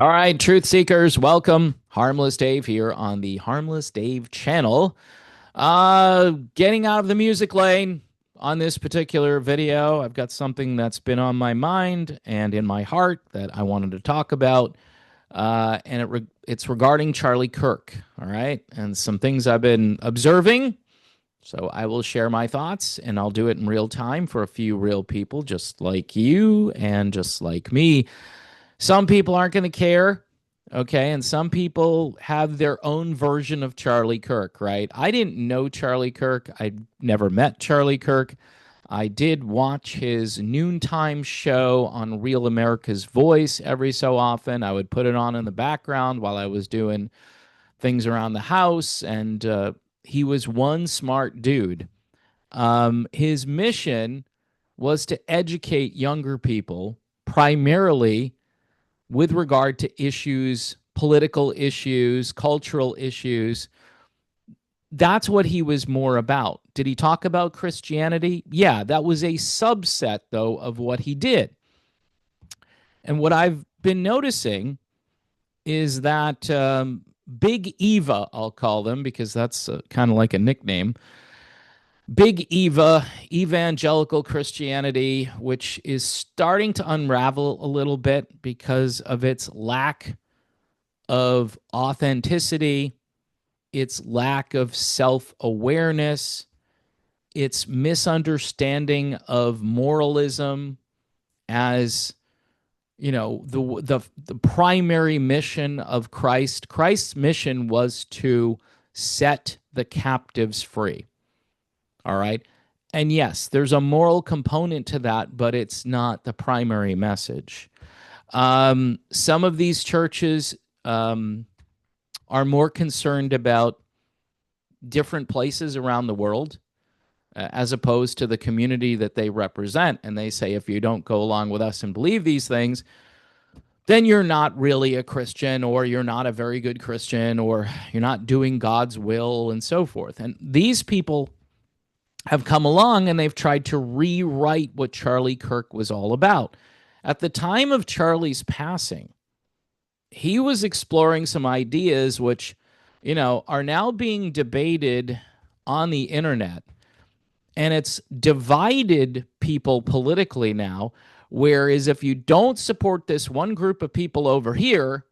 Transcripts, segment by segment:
All right, truth seekers, welcome. Harmless Dave here on the Harmless Dave channel. Getting out of the music lane on this particular video. I've got something that's been on my mind and in my heart that I wanted to talk about. It's regarding Charlie Kirk. All right, and some things I've been observing. So I will share my thoughts and I'll do it in real time for a few real people just like you and just like me. Some people aren't going to care, okay? And some people have their own version of Charlie Kirk, right? I didn't know Charlie Kirk. I never met Charlie Kirk. I did watch his noontime show on Real America's Voice every so often. I would put it on in the background while I was doing things around the house, and he was one smart dude. His mission was to educate younger people primarily with regard to issues, political issues, cultural issues. That's what he was more about. Did he talk about Christianity? Yeah, that was a subset, though, of what he did. And what I've been noticing is that Big Eva, I'll call them because that's kind of like a nickname. Big Eva, evangelical Christianity, which is starting to unravel a little bit because of its lack of authenticity, its lack of self awareness, its misunderstanding of moralism as the primary mission of Christ. Christ's mission was to set the captives free. All right. And yes, there's a moral component to that, but it's not the primary message. Some of these churches are more concerned about different places around the world as opposed to the community that they represent. And they say, if you don't go along with us and believe these things, then you're not really a Christian, or you're not a very good Christian, or you're not doing God's will, and so forth. And these people have come along and they've tried to rewrite what Charlie Kirk was all about. At the time of Charlie's passing, he was exploring some ideas which, are now being debated on the internet. And it's divided people politically now. Whereas if you don't support this one group of people over here,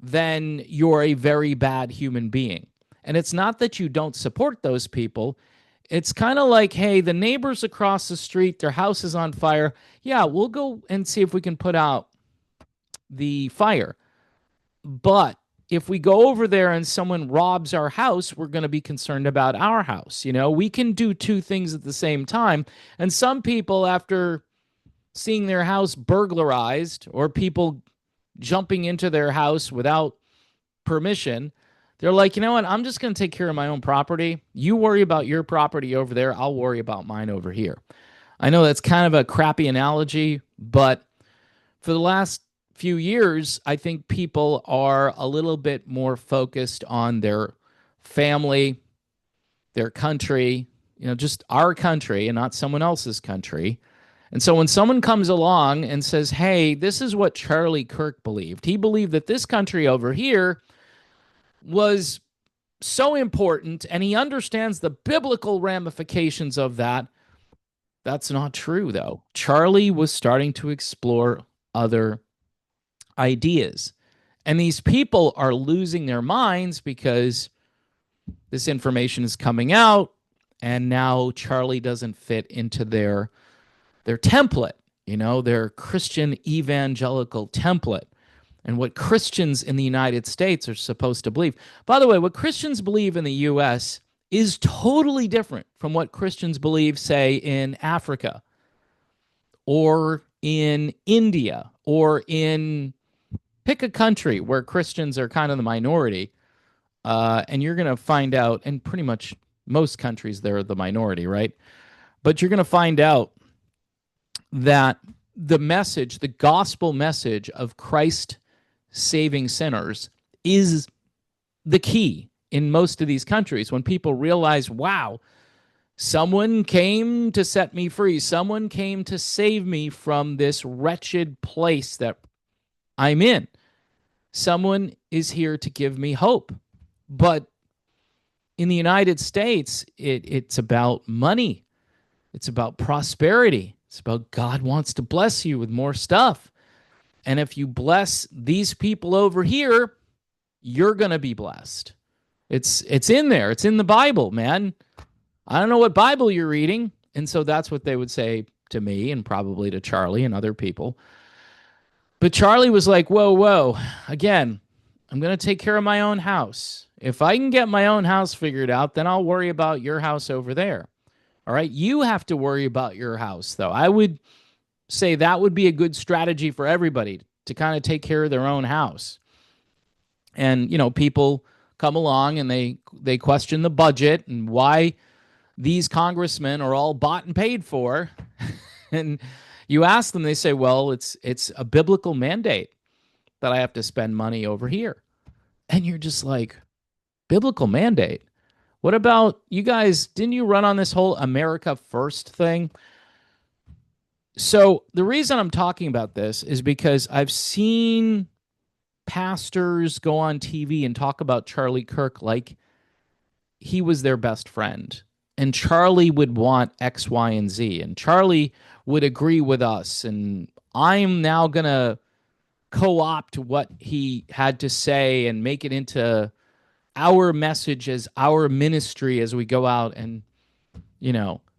then you're a very bad human being. And it's not that you don't support those people. It's kind of like, hey, the neighbors across the street, their house is on fire. Yeah, we'll go and see if we can put out the fire. But if we go over there and someone robs our house, we're going to be concerned about our house. We can do two things at the same time. And some people, after seeing their house burglarized or people jumping into their house without permission, they're like, you know what? I'm just going to take care of my own property. You worry about your property over there. I'll worry about mine over here. I know that's kind of a crappy analogy, but for the last few years, I think people are a little bit more focused on their family, their country, just our country and not someone else's country. And so when someone comes along and says, hey, this is what Charlie Kirk believed. He believed that this country over here was so important, and he understands the biblical ramifications of that. That's not true, though. Charlie was starting to explore other ideas. And these people are losing their minds because this information is coming out, and now Charlie doesn't fit into their template, their Christian evangelical template. And what Christians in the United States are supposed to believe. By the way, what Christians believe in the U.S. is totally different from what Christians believe, say, in Africa or in India or in pick a country where Christians are kind of the minority. And you're going to find out, in pretty much most countries, they're the minority, right? But you're going to find out that the message, the gospel message of Christ saving sinners is the key in most of these countries. When people realize, wow, someone came to set me free, someone came to save me from this wretched place that I'm in. Someone is here to give me hope. But in the United States, it's about money. It's about prosperity. It's about God wants to bless you with more stuff. And if you bless these people over here, you're going to be blessed. It's in there. It's in the Bible, man. I don't know what Bible you're reading. And so that's what they would say to me and probably to Charlie and other people. But Charlie was like, whoa, whoa. Again, I'm going to take care of my own house. If I can get my own house figured out, then I'll worry about your house over there. All right. You have to worry about your house, though. I would say that would be a good strategy for everybody to kind of take care of their own house. And, people come along and they question the budget and why these congressmen are all bought and paid for. And you ask them, they say, well, it's a biblical mandate that I have to spend money over here. And you're just like, biblical mandate? What about you guys? Didn't you run on this whole America First thing? So the reason I'm talking about this is because I've seen pastors go on TV and talk about Charlie Kirk like he was their best friend. And Charlie would want X, Y, and Z. And Charlie would agree with us. And I'm now going to co-opt what he had to say and make it into our message as our ministry as we go out and,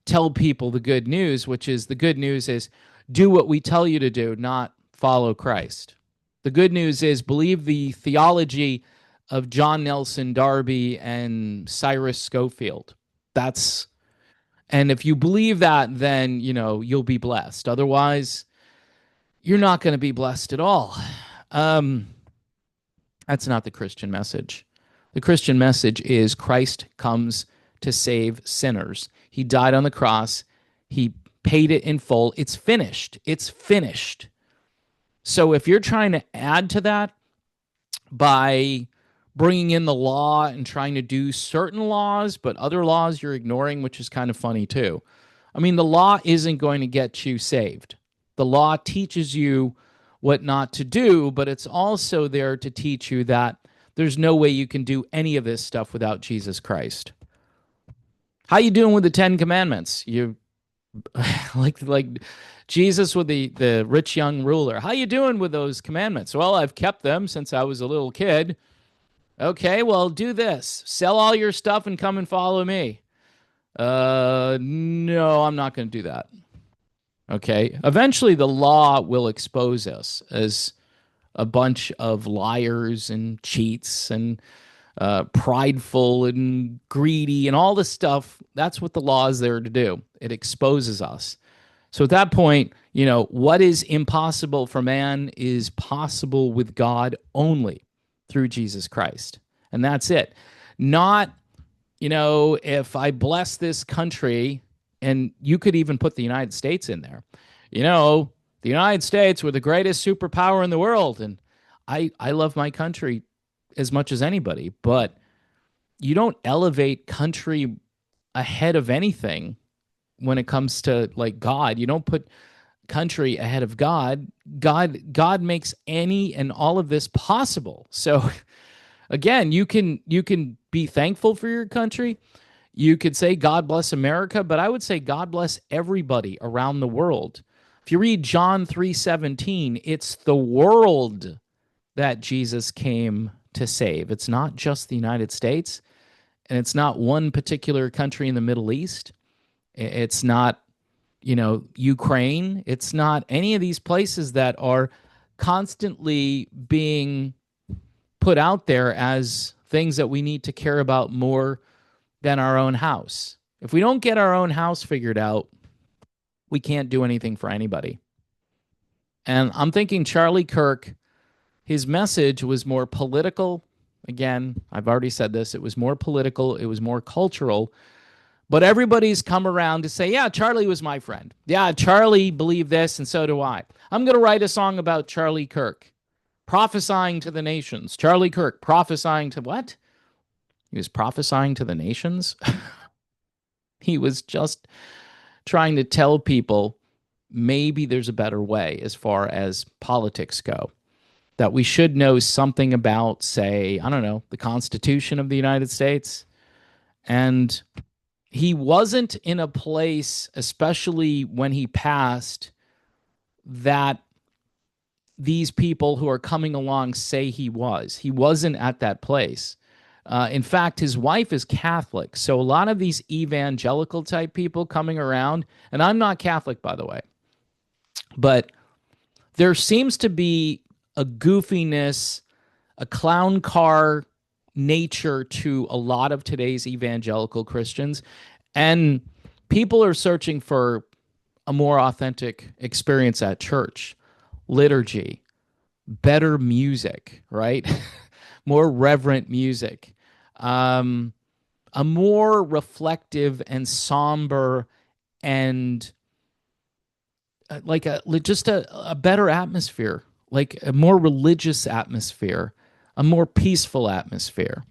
tell people the good news, which is the good news is do what we tell you to do, not follow Christ. The good news is believe the theology of John Nelson Darby and Cyrus Schofield. And if you believe that, then, you'll be blessed. Otherwise, you're not going to be blessed at all. That's not the Christian message. The Christian message is Christ comes to save sinners. He died on the cross. He paid it in full. It's finished. It's finished. So if you're trying to add to that by bringing in the law and trying to do certain laws, but other laws you're ignoring, which is kind of funny too. I mean, the law isn't going to get you saved. The law teaches you what not to do, but it's also there to teach you that there's no way you can do any of this stuff without Jesus Christ. How you doing with the 10 Commandments? You like Jesus with the rich young ruler. How you doing with those commandments? Well, I've kept them since I was a little kid. Okay, well, do this. Sell all your stuff and come and follow me. No, I'm not going to do that. Okay. Eventually, the law will expose us as a bunch of liars and cheats and prideful and greedy and all this stuff. That's what the law is there to do. It exposes us. So at that point, what is impossible for man is possible with God only through Jesus Christ. And that's it. Not, if I bless this country, and you could even put the United States in there, the United States, we're the greatest superpower in the world. And I love my country as much as anybody, but you don't elevate country ahead of anything when it comes to like God. You don't put country ahead of God. God makes any and all of this possible. So again, you can be thankful for your country. You could say God bless America, but I would say God bless everybody around the world. If you read John 3:17, it's the world that Jesus came to save. It's not just the United States, and it's not one particular country in the Middle East. It's not, Ukraine. It's not any of these places that are constantly being put out there as things that we need to care about more than our own house. If we don't get our own house figured out, we can't do anything for anybody. And I'm thinking Charlie Kirk, his message was more political. Again, I've already said this. It was more political. It was more cultural. But everybody's come around to say, yeah, Charlie was my friend. Yeah, Charlie believed this, and so do I. I'm going to write a song about Charlie Kirk, prophesying to the nations. Charlie Kirk, prophesying to what? He was prophesying to the nations? He was just trying to tell people maybe there's a better way as far as politics go. that we should know something about, say, I don't know, the Constitution of the United States. And he wasn't in a place, especially when he passed, that these people who are coming along say he was. He wasn't at that place. In fact, his wife is Catholic. So a lot of these evangelical type people coming around, and I'm not Catholic, by the way, but there seems to be a goofiness, a clown car nature to a lot of today's evangelical Christians. And people are searching for a more authentic experience at church, liturgy, better music, right? More reverent music, a more reflective and somber and like just a better atmosphere, like a more religious atmosphere, a more peaceful atmosphere.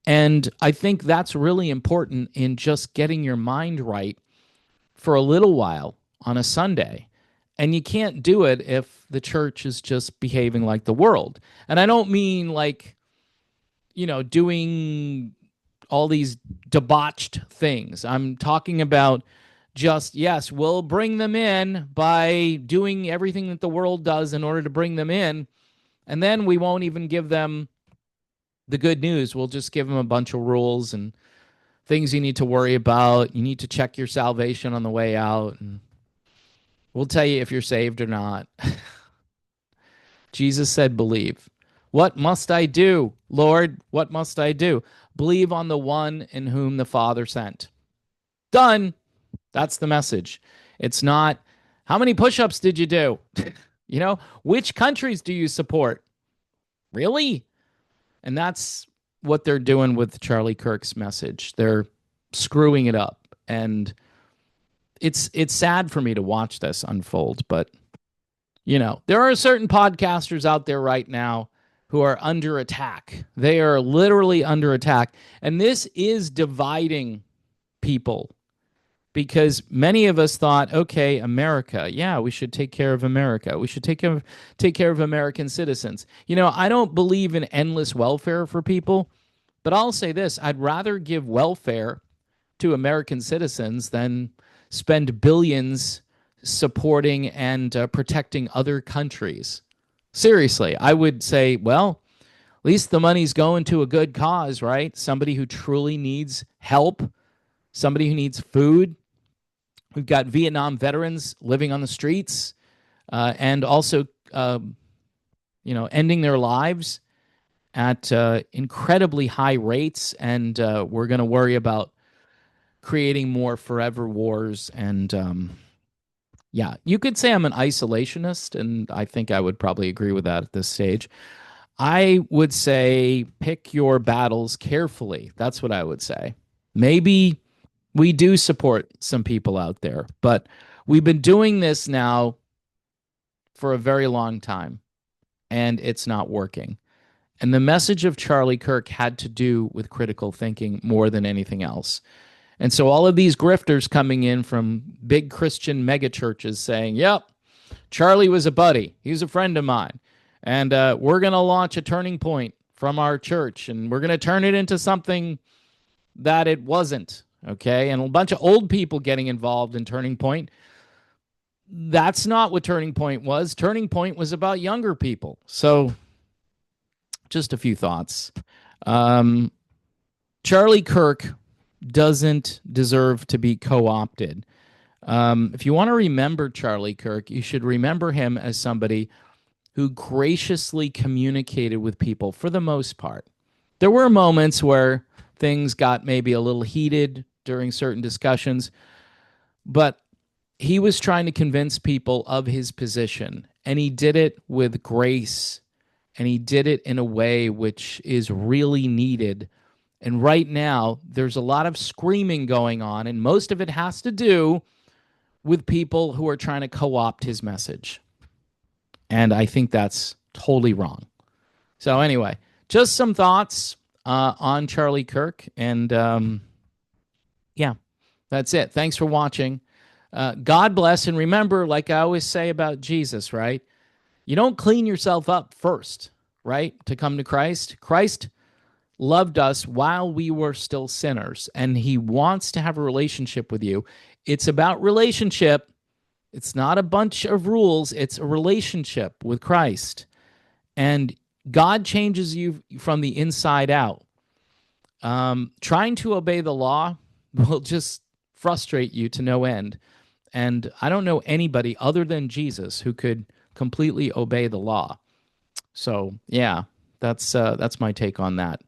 And I think that's really important in just getting your mind right for a little while on a Sunday. And you can't do it if the church is just behaving like the world. And I don't mean like, doing all these debauched things. I'm talking about just, yes, we'll bring them in by doing everything that the world does in order to bring them in. And then we won't even give them the good news. We'll just give them a bunch of rules and things you need to worry about. You need to check your salvation on the way out. And we'll tell you if you're saved or not. Jesus said, believe. What must I do, Lord? What must I do? Believe on the one in whom the Father sent. Done. That's the message. It's not, how many push-ups did you do? Which countries do you support? Really? And that's what they're doing with Charlie Kirk's message. They're screwing it up. And it's sad for me to watch this unfold. But, there are certain podcasters out there right now who are under attack. They are literally under attack. And this is dividing people because many of us thought, okay, America, yeah, we should take care of America. We should take care of American citizens. I don't believe in endless welfare for people, but I'll say this. I'd rather give welfare to American citizens than spend billions supporting and protecting other countries. Seriously, I would say, well, at least the money's going to a good cause, right? Somebody who truly needs help, somebody who needs food. We've got Vietnam veterans living on the streets and also, ending their lives at incredibly high rates. And we're going to worry about creating more forever wars. And yeah, you could say I'm an isolationist, and I think I would probably agree with that at this stage. I would say pick your battles carefully. That's what I would say. Maybe we do support some people out there, but we've been doing this now for a very long time, and it's not working. And the message of Charlie Kirk had to do with critical thinking more than anything else. And so all of these grifters coming in from big Christian megachurches saying, yep, Charlie was a buddy. He's a friend of mine. And we're going to launch a turning point from our church, and we're going to turn it into something that it wasn't, okay? And a bunch of old people getting involved in Turning Point. That's not what Turning Point was. Turning Point was about younger people. So just a few thoughts. Charlie Kirk doesn't deserve to be co-opted. If you want to remember Charlie Kirk, you should remember him as somebody who graciously communicated with people for the most part. There were moments where things got maybe a little heated during certain discussions, but he was trying to convince people of his position, and he did it with grace, and he did it in a way which is really needed. And right now, there's a lot of screaming going on, and most of it has to do with people who are trying to co-opt his message. And I think that's totally wrong. So anyway, just some thoughts on Charlie Kirk. And yeah, that's it. Thanks for watching. God bless. And remember, like I always say about Jesus, right? You don't clean yourself up first, right? To come to Christ. Christ loved us while we were still sinners, and he wants to have a relationship with you. It's about relationship. It's not a bunch of rules. It's a relationship with Christ. And God changes you from the inside out. Trying to obey the law will just frustrate you to no end. And I don't know anybody other than Jesus who could completely obey the law. So yeah, that's my take on that.